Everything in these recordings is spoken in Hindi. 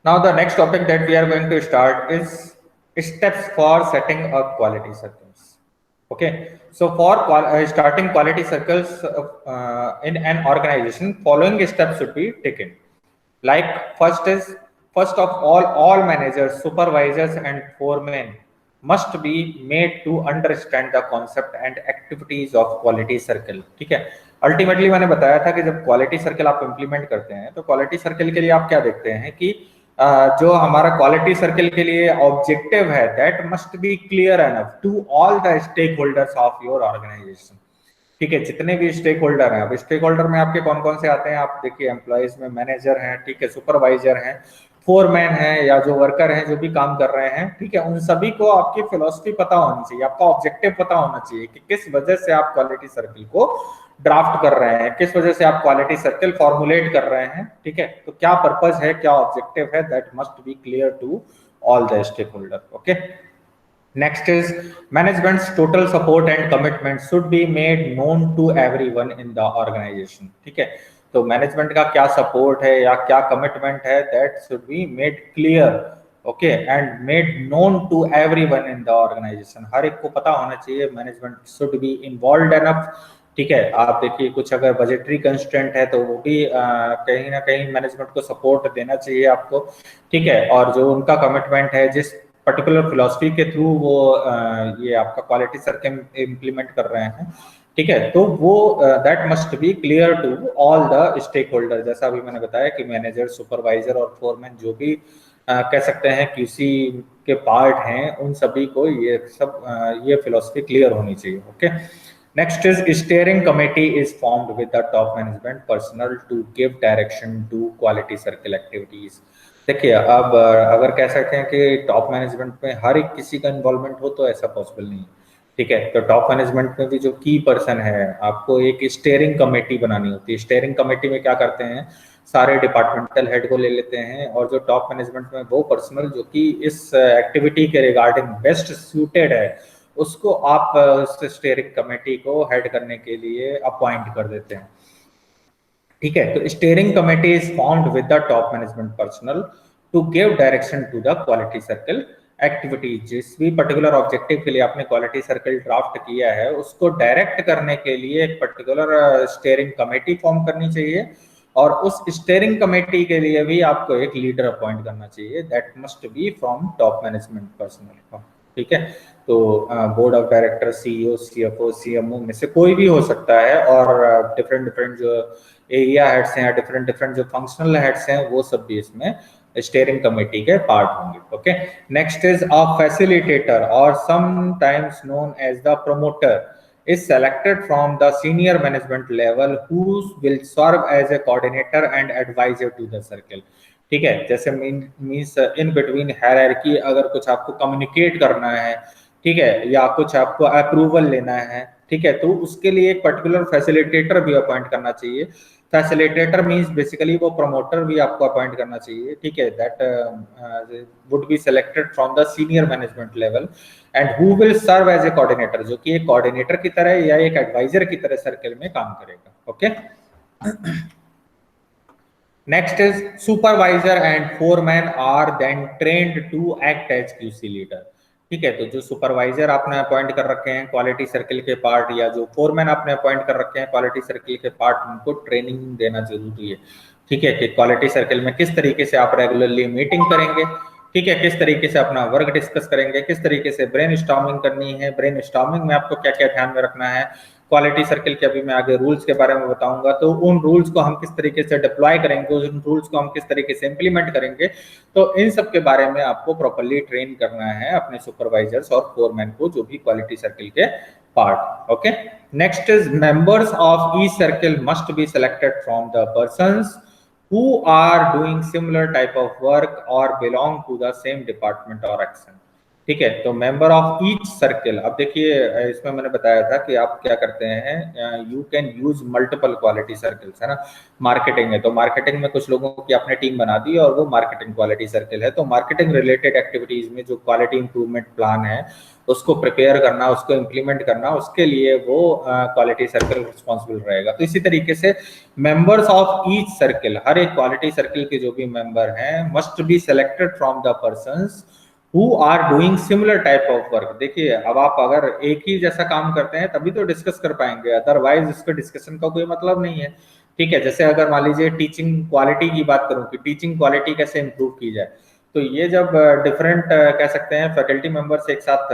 Now the next topic that we are going to start is steps for setting up quality circles. Okay, so for starting quality circles in an organization, following steps should be taken. Like first of all managers, supervisors, and foremen must be made to understand the concept and activities of quality circle. ठीक है, अल्टीमेटली मैंने बताया था कि जब क्वालिटी सर्कल आप इंप्लीमेंट करते हैं तो क्वालिटी सर्कल के लिए आप क्या देखते हैं कि जो हमारा क्वालिटी सर्कल के लिए ऑब्जेक्टिव है that must be clear enough to all the stakeholders of your organisation. ठीक है, जितने भी स्टेक होल्डर हैं, अब स्टेक होल्डर में आपके कौन कौन से आते हैं, आप देखिए एम्प्लॉयज में मैनेजर हैं, ठीक है, सुपरवाइजर हैं, फोरमैन है, या जो वर्कर हैं जो भी काम कर रहे हैं, ठीक है, उन सभी को आपकी फिलॉसफी पता होनी चाहिए, आपका ऑब्जेक्टिव पता होना चाहिए कि किस वजह से आप क्वालिटी सर्कल को ड्राफ्ट कर रहे हैं, किस वजह से आप क्वालिटी सर्कल फॉर्मुलेट कर रहे हैं। ठीक है, तो क्या पर्पज है, क्या ऑब्जेक्टिव है, that must be clear to all the stakeholder. Okay, next is management's total support and commitment should be made known to everyone in the organization। ठीक है, तो मैनेजमेंट का क्या सपोर्ट है या क्या कमिटमेंट है that should be made clear, okay, and made known to everyone in the organisation. हर एक को पता होना चाहिए, management should be involved enough. ठीक है, आप देखिए कुछ अगर बजटरी कंस्ट्रेंट है तो वो भी कहीं ना कहीं मैनेजमेंट को सपोर्ट देना चाहिए आपको। ठीक है, और जो उनका कमिटमेंट है, जिस पर्टिकुलर फिलॉसफी के थ्रू वो ये आपका क्वालिटी सर्कल इम्प्लीमेंट कर रहे हैं, ठीक है, तो वो that must be clear to all the stakeholder. जैसा अभी मैंने बताया कि मैनेजर, सुपरवाइजर और फोरमैन जो भी कह सकते हैं क्यूसी के पार्ट हैं, उन सभी को ये सब ये फिलॉसफी क्लियर होनी चाहिए। Okay, next is steering committee is formed with the top management personal to give direction to quality circle activities. देखिए, अब अगर कह सकते हैं कि टॉप मैनेजमेंट में हर एक किसी का इन्वॉल्वमेंट हो तो ऐसा पॉसिबल नहीं है। ठीक है, तो टॉप मैनेजमेंट में भी जो की पर्सन है, आपको एक स्टीयरिंग कमेटी बनानी होती है। स्टीयरिंग कमेटी में क्या करते हैं, सारे डिपार्टमेंटल हेड को ले लेते हैं और जो टॉप मैनेजमेंट में वो पर्सनल जो कि इस एक्टिविटी के रिगार्डिंग बेस्ट सूटेड है, उसको आप उस स्टीयरिंग कमेटी को हेड करने के लिए अपॉइंट कर देते हैं। ठीक है, तो steering committee is formed with the top management personal to give direction to the quality circle activity. जिस भी पर्टिकुलर ऑब्जेक्टिव के लिए आपने क्वालिटी सर्कल ड्राफ्ट किया है, उसको डायरेक्ट करने के लिए एक पर्टिकुलर स्टीयरिंग कमेटी फॉर्म करनी चाहिए, और उस स्टीयरिंग कमेटी के लिए भी आपको एक लीडर अपॉइंट करना चाहिए, that must be from top management personal. ठीक है, तो board of director, CEO, CFO, CMO में से कोई भी हो सकता है, और डिफरेंट डिफरेंट जो एरिया हेड्स हैं या डिफरेंट डिफरेंट जो फंक्शनल हेड्स हैं, वो सब भी इसमें स्टीयरिंग कमेटी के पार्ट होंगे। Okay, next is a facilitator और sometimes known as the promoter is selected from the senior management level who will serve as a coordinator and advisor to the circle। ठीक है, जैसे मीन्स इन बिटवीन हायरार्की अगर कुछ आपको कम्युनिकेट करना है, ठीक है, या कुछ आपको अप्रूवल लेना है, ठीक है, तो उसके लिए एक पर्टिकुलर फैसिलिटेटर भी अपॉइंट करना चाहिए। फैसिलिटेटर मींस बेसिकली वो प्रमोटर भी आपको अपॉइंट करना चाहिए। ठीक है, that would be selected from the senior management level and who will serve as a coordinator, जो कि एक कोऑर्डिनेटर की तरह या एक एडवाइजर की तरह सर्कल में काम करेगा। Okay, next is supervisor and foreman are then trained to act as QC leader. ठीक है, तो जो सुपरवाइजर आपने अपॉइंट कर रखे हैं क्वालिटी सर्कल के पार्ट, या जो फोरमैन आपने अपॉइंट कर रखे हैं क्वालिटी सर्कल के पार्ट, उनको ट्रेनिंग देना जरूरी है। ठीक है, कि क्वालिटी सर्कल में किस तरीके से आप रेगुलरली मीटिंग करेंगे, ठीक है, किस तरीके से अपना वर्क डिस्कस करेंगे, किस तरीके से ब्रेन स्टॉर्मिंग करनी है, ब्रेन स्टॉर्मिंग में आपको क्या क्या ध्यान में रखना है, क्वालिटी सर्कल के अभी मैं आगे रूल्स के बारे में बताऊंगा, तो उन रूल्स को हम किस तरीके से डिप्लॉय करेंगे, उन रूल्स को हम किस तरीके से इंप्लीमेंट करेंगे, तो इन सब के बारे में आपको प्रॉपर्ली ट्रेन करना है अपने सुपरवाइजर्स और फोरमैन को, जो भी क्वालिटी सर्कल के part. Okay, next is members of each circle must be selected from the persons who are doing similar type of work or belong to the same department or action। ठीक है। तो मेंबर ऑफ ईच सर्किल, अब देखिए इसमें मैंने बताया था कि आप क्या करते हैं, you can use multiple quality circles, है ना। मार्केटिंग है तो मार्केटिंग में कुछ लोगों की आपने टीम बना दी और वो मार्केटिंग क्वालिटी सर्किल है, तो मार्केटिंग रिलेटेड एक्टिविटीज में जो क्वालिटी इंप्रूवमेंट प्लान है उसको प्रिपेयर करना, उसको इम्प्लीमेंट करना, उसके लिए वो क्वालिटी सर्कल रिस्पॉन्सिबल रहेगा। तो इसी तरीके से मेंबर्स ऑफ ईच सर्किल, हर एक क्वालिटी सर्किल के जो भी मेंबर हैं, must be selected from the persons who are doing similar type of work. देखिए अब आप अगर एक ही जैसा काम करते हैं तभी तो डिस्कस कर पाएंगे, अदरवाइज इसका डिस्कशन का कोई मतलब नहीं है। ठीक है, जैसे अगर मान लीजिए टीचिंग क्वालिटी की बात करूं कि टीचिंग क्वालिटी कैसे इंप्रूव की जाए, तो ये जब डिफरेंट कह सकते हैं फैकल्टी मेंबर्स एक साथ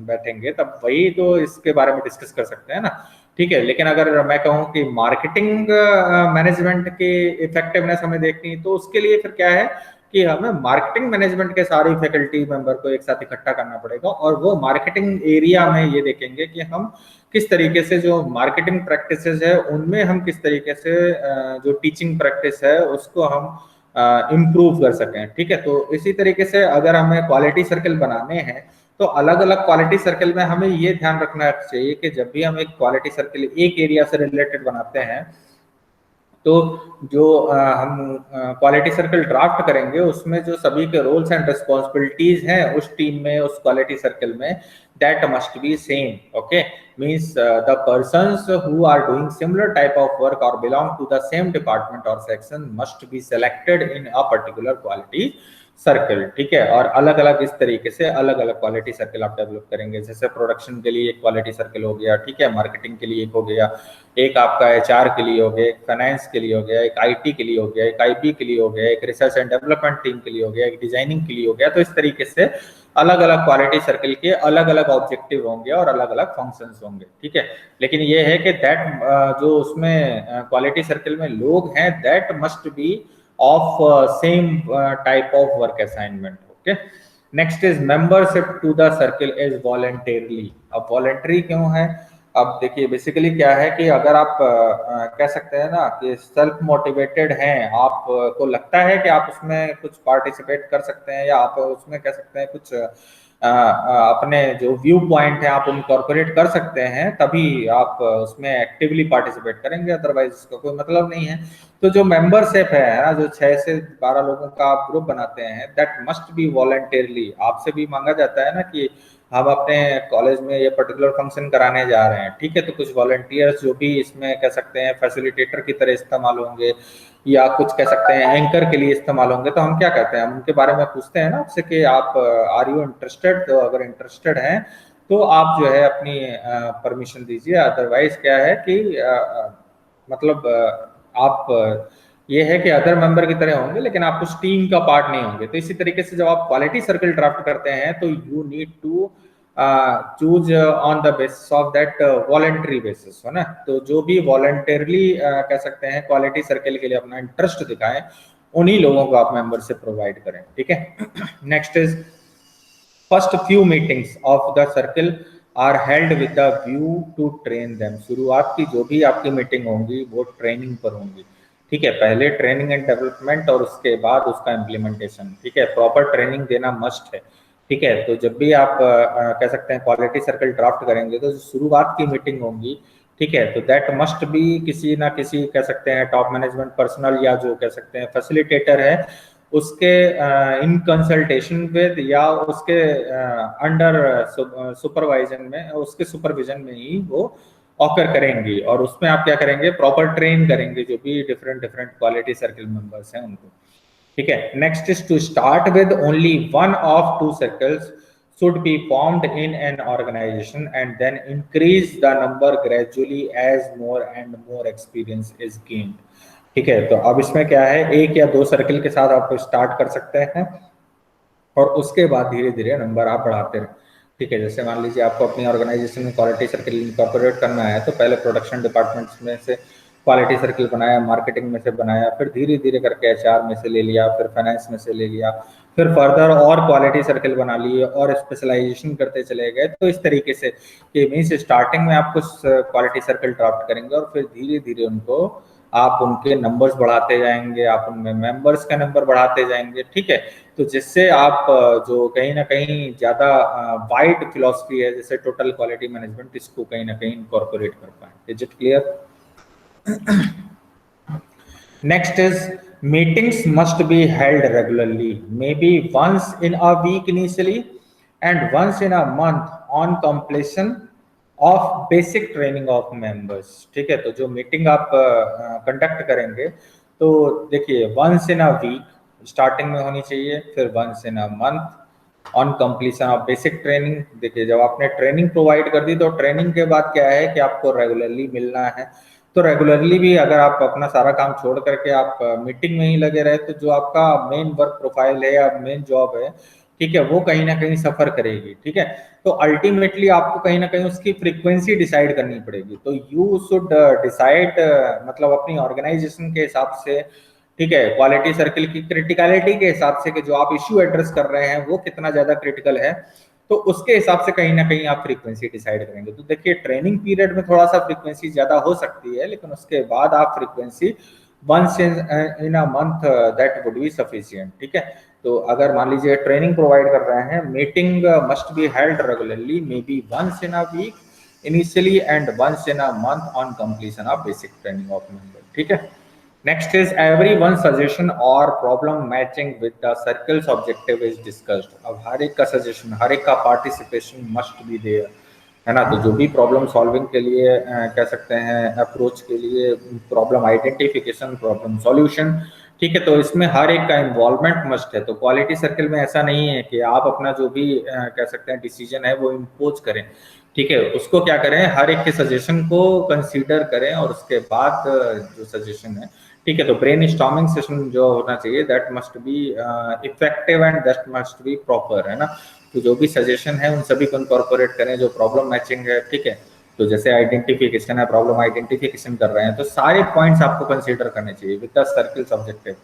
बैठेंगे तब वही तो इसके बारे में डिस्कस कर सकते हैं ना। ठीक है, लेकिन अगर मैं कहूँ कि मार्केटिंग मैनेजमेंट की इफेक्टिवनेस हमें देखनी, तो उसके लिए फिर क्या है कि हमें मार्केटिंग मैनेजमेंट के सारी फैकल्टी मेंबर को एक साथ इकट्ठा करना पड़ेगा, और वो मार्केटिंग एरिया में ये देखेंगे कि हम किस तरीके से जो मार्केटिंग प्रैक्टिसेस है उनमें हम किस तरीके से जो टीचिंग प्रैक्टिस है उसको हम इम्प्रूव कर सकें। ठीक है, तो इसी तरीके से अगर हमें क्वालिटी सर्कल बनाने हैं तो अलग अलग क्वालिटी सर्कल में हमें ये ध्यान रखना चाहिए कि जब भी हम एक क्वालिटी सर्कल एक एरिया से रिलेटेड बनाते हैं, तो जो हम क्वालिटी सर्कल ड्राफ्ट करेंगे उसमें जो सभी के रोल्स एंड रिस्पॉन्सिबिलिटीज हैं उस टीम में, उस क्वालिटी सर्कल में, that must be same. Okay, means the persons who are doing similar type of work और belong to the same department और section must be selected in a particular quality circle. ठीक है, और अलग अलग इस तरीके से अलग अलग क्वालिटी सर्कल आप डेवलप करेंगे, जैसे प्रोडक्शन के लिए एक क्वालिटी सर्कल हो गया, ठीक है, मार्केटिंग के लिए एक हो गया, एक आपका एचआर के लिए हो गया, एक फाइनेंस के लिए हो गया, एक आईटी के लिए हो गया, एक आईबी के लिए हो गया, एक रिसर्च एंड डेवलपमेंट टीम के लिए हो गया, एक डिजाइनिंग के लिए हो गया। तो इस तरीके से अलग अलग क्वालिटी सर्कल के अलग अलग ऑब्जेक्टिव होंगे और अलग अलग फंक्शंस होंगे। ठीक है, लेकिन ये है कि दैट जो उसमें क्वालिटी सर्कल में लोग हैं that must B of same type of work assignment. Okay, next is membership to the circle is voluntarily। अब voluntary क्यों है? अब देखिए बेसिकली क्या है कि अगर आप कह सकते हैं ना कि सेल्फ मोटिवेटेड हैं, आप को लगता है कि आप उसमें कुछ पार्टिसिपेट कर सकते हैं या आप उसमें कह सकते हैं कुछ अपने जो व्यू पॉइंट है आप इनकॉर्पोरेट कर सकते हैं, तभी आप उसमें एक्टिवली पार्टिसिपेट करेंगे, अदरवाइज उसका कोई मतलब नहीं है। तो जो मेंबरशिप है ना, जो 6 से 12 लोगों का आप ग्रुप बनाते हैं, दैट मस्ट बी वॉलंटियरली। आपसे भी मांगा जाता है ना कि हम अपने कॉलेज में ये पर्टिकुलर फंक्शन कराने जा रहे हैं, ठीक है, तो कुछ वॉलंटियर्स जो भी इसमें कह सकते हैं फैसिलिटेटर की तरह इस्तेमाल होंगे या कुछ कह सकते हैं एंकर के लिए इस्तेमाल होंगे, तो हम क्या कहते हैं, हम उनके बारे में पूछते हैं ना आपसे कि आप आर यू इंटरेस्टेड, तो अगर इंटरेस्टेड हैं तो आप जो है अपनी परमिशन दीजिए, अदरवाइज क्या है कि मतलब आप ये है कि अदर मेंबर की तरह होंगे लेकिन आप उस टीम का पार्ट नहीं होंगे। तो इसी तरीके से जब आप क्वालिटी सर्कल ड्राफ्ट करते हैं तो you need to choose on the basis of that voluntary basis, है ना। तो जो भी वॉलेंटरली कह सकते हैं क्वालिटी सर्कल के लिए अपना इंटरेस्ट दिखाएं, उन्हीं लोगों को आप मेंबरशिप प्रोवाइड करें। ठीक है, next is first few meetings of the circle are held with the view to train them. शुरुआत की जो भी आपकी मीटिंग होंगी वो ट्रेनिंग पर होंगी। ठीक है, पहले ट्रेनिंग एंड डेवलपमेंट और उसके बाद उसका इम्प्लीमेंटेशन। ठीक है, प्रॉपर ट्रेनिंग देना मस्ट है। ठीक है, तो जब भी आप कह सकते हैं क्वालिटी सर्कल ड्राफ्ट करेंगे तो शुरुआत की मीटिंग होंगी, ठीक है, तो दैट मस्ट बी किसी ना किसी कह सकते हैं टॉप मैनेजमेंट पर्सनल या जो कह सकते हैं फैसिलिटेटर है उसके इन कंसल्टेशन विद या उसके अंडर सुपरवाइजन में, उसके सुपरविजन में ही वो ऑकर करेंगी, और उसमें आप क्या करेंगे, प्रॉपर ट्रेन करेंगे जो भी different different quality circle members हैं उनको। ठीक है, next is to start with only one of two circles should be formed in an organization and then increase the number gradually as more and more experience is gained। ठीक है, तो अब इसमें क्या है, एक या दो सर्कल के साथ आप स्टार्ट कर सकते हैं और उसके बाद धीरे धीरे नंबर आप बढ़ाते रहे। ठीक है, जैसे मान लीजिए आपको अपनी ऑर्गेनाइजेशन में क्वालिटी सर्कल इनकॉर्पोरेट करना है, तो पहले प्रोडक्शन डिपार्टमेंट्स में से क्वालिटी सर्कल बनाया, मार्केटिंग में से बनाया, फिर धीरे धीरे करके एचआर में से ले लिया, फिर फाइनेंस में से ले लिया, फिर फर्दर और क्वालिटी सर्कल बना लिए और स्पेशलाइजेशन करते चले गए। तो इस तरीके से मीन्स स्टार्टिंग में आप कुछ क्वालिटी सर्कल ड्राफ्ट करेंगे और फिर धीरे धीरे उनको आप उनके नंबर्स बढ़ाते जाएंगे, आप उनमें मेंबर्स का नंबर बढ़ाते जाएंगे, ठीक है। तो जिससे आप जो कहीं ना कहीं ज़्यादा वाइड फिलॉसफी है जैसे टोटल क्वालिटी मैनेजमेंट, इसको कहीं ना कहीं इनकॉर्पोरेट कर पाए। Is it clear? Next is meetings must be held regularly, maybe once in a week initially and once in a month on completion of basic training of members। ठीक है, तो जो मीटिंग आप कंडक्ट करेंगे तो देखिए once in a week starting में होनी चाहिए, फिर once in a month on completion of basic training. देखिए जब आपने ट्रेनिंग प्रोवाइड कर दी तो ट्रेनिंग के बाद क्या है कि आपको रेगुलरली मिलना है। तो रेगुलरली भी अगर आप अपना सारा काम छोड़ करके आप मीटिंग में ही लगे रहे तो जो आपका मेन वर्क प्रोफाइल है या मेन जॉब है, ठीक है, वो कहीं ना कहीं सफर करेगी। ठीक है, तो अल्टीमेटली आपको कहीं ना कहीं उसकी फ्रीक्वेंसी डिसाइड करनी पड़ेगी। तो यू शुड डिसाइड मतलब अपनी ऑर्गेनाइजेशन के हिसाब से, ठीक है, क्वालिटी सर्किल की क्रिटिकलिटी के हिसाब से कि जो आप इश्यू एड्रेस कर रहे हैं वो कितना ज्यादा क्रिटिकल है, तो उसके हिसाब से कहीं ना कहीं आप फ्रीक्वेंसी डिसाइड करेंगे। तो देखिए ट्रेनिंग पीरियड में थोड़ा सा फ्रीक्वेंसी ज्यादा हो सकती है, लेकिन उसके बाद आप frequency once in a month that would be sufficient. ठीक है, तो अगर मान लीजिए ट्रेनिंग प्रोवाइड कर रहे हैं, meeting must be held regularly, maybe once in a week initially and once in a month on completion of basic training of member. ठीक है, next is everyone's suggestion or problem matching with the circle's objective is discussed। अब हर एक का सजेशन, हर एक का पार्टिसिपेशन मस्ट बी देयर, है ना। तो जो भी प्रॉब्लम सॉल्विंग के लिए कह सकते हैं अप्रोच के लिए, प्रॉब्लम आइडेंटिफिकेशन, प्रॉब्लम सॉल्यूशन, ठीक है, तो इसमें हर एक का इन्वॉल्वमेंट मस्ट है। तो क्वालिटी सर्कल में ऐसा नहीं है कि आप अपना जो भी कह सकते हैं डिसीजन है वो इम्पोज करें। ठीक है, उसको क्या करें, हर एक के सजेशन को कंसीडर करें और उसके बाद जो सजेशन है, ठीक है, तो ब्रेन स्टॉर्मिंग सेशन जो होना चाहिए that must be effective and that must B proper, है ना। तो जो भी सजेशन है उन सभी को इनकॉर्पोरेट करें। जो प्रॉब्लम मैचिंग है, ठीक है, तो जैसे आइडेंटिफिकेशन है, प्रॉब्लम आइडेंटिफिकेशन कर रहे हैं, तो सारे पॉइंट्स आपको कंसीडर करने चाहिए विद द सर्किल ऑब्जेक्टिव।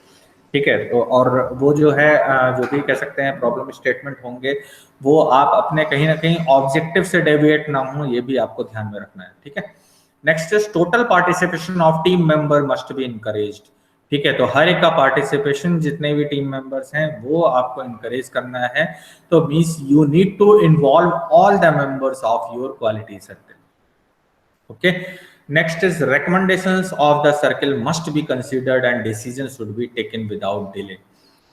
ठीक है, तो और वो जो है जो भी कह सकते हैं प्रॉब्लम स्टेटमेंट होंगे, वो आप अपने कहीं ना कहीं ऑब्जेक्टिव से डेविएट ना हो, ये भी आपको ध्यान में रखना है। ठीक है, next is total participation of team member must be encouraged. ठीक है, तो हर एक का पार्टिसिपेशन, जितने भी टीम मेंबर्स हैं वो आपको इनकरेज करना है। तो means you need to involve all the members of your quality circle. Okay, next is recommendations of the circle must be considered and decisions should be taken without delay।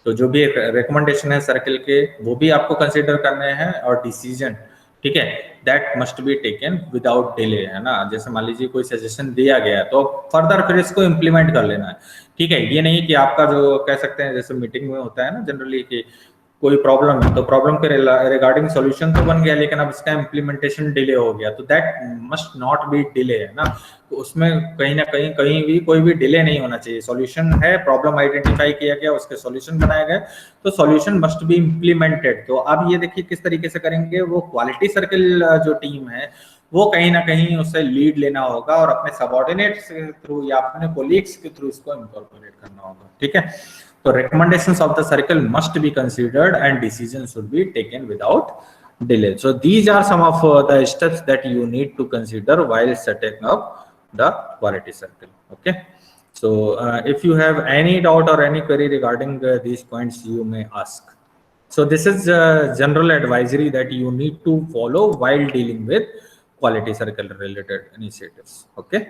तो जो भी रिकमेंडेशन है सर्कल के वो भी आपको कंसिडर करने हैं और डिसीजन, ठीक है, that must be taken without delay, है ना। जैसे मान लीजिए कोई सजेशन दिया गया तो फर्दर फिर इसको इम्प्लीमेंट कर लेना है। ठीक है, ये नहीं कि आपका जो कह सकते हैं जैसे मीटिंग में होता है ना जनरली कि कोई प्रॉब्लम है तो प्रॉब्लम के रिगार्डिंग सॉल्यूशन तो बन गया लेकिन अब इसका इम्प्लीमेंटेशन डिले हो गया, तो that must not be delay, है ना। तो उसमें कहीं ना कहीं कहीं भी कोई भी डिले नहीं होना चाहिए। सॉल्यूशन है, प्रॉब्लम आइडेंटिफाई किया गया, उसके सॉल्यूशन बनाए गए, तो सॉल्यूशन मस्ट बी इम्प्लीमेंटेड। तो अब ये देखिए किस तरीके से करेंगे, वो क्वालिटी सर्कल जो टीम है वो कहीं ना कहीं उससे लीड लेना होगा और अपने सबॉर्डिनेट्स के थ्रू या अपने कोलीग्स के थ्रू इसको इनकॉर्पोरेट करना होगा। ठीक है, so recommendations of the circle must be considered and decisions should be taken without delay। So these are some of the steps that you need to consider while setting up the quality circle। Okay, so if you have any doubt or any query regarding these points, you may ask। So this is general advisory that you need to follow while dealing with quality circle related initiatives। Okay।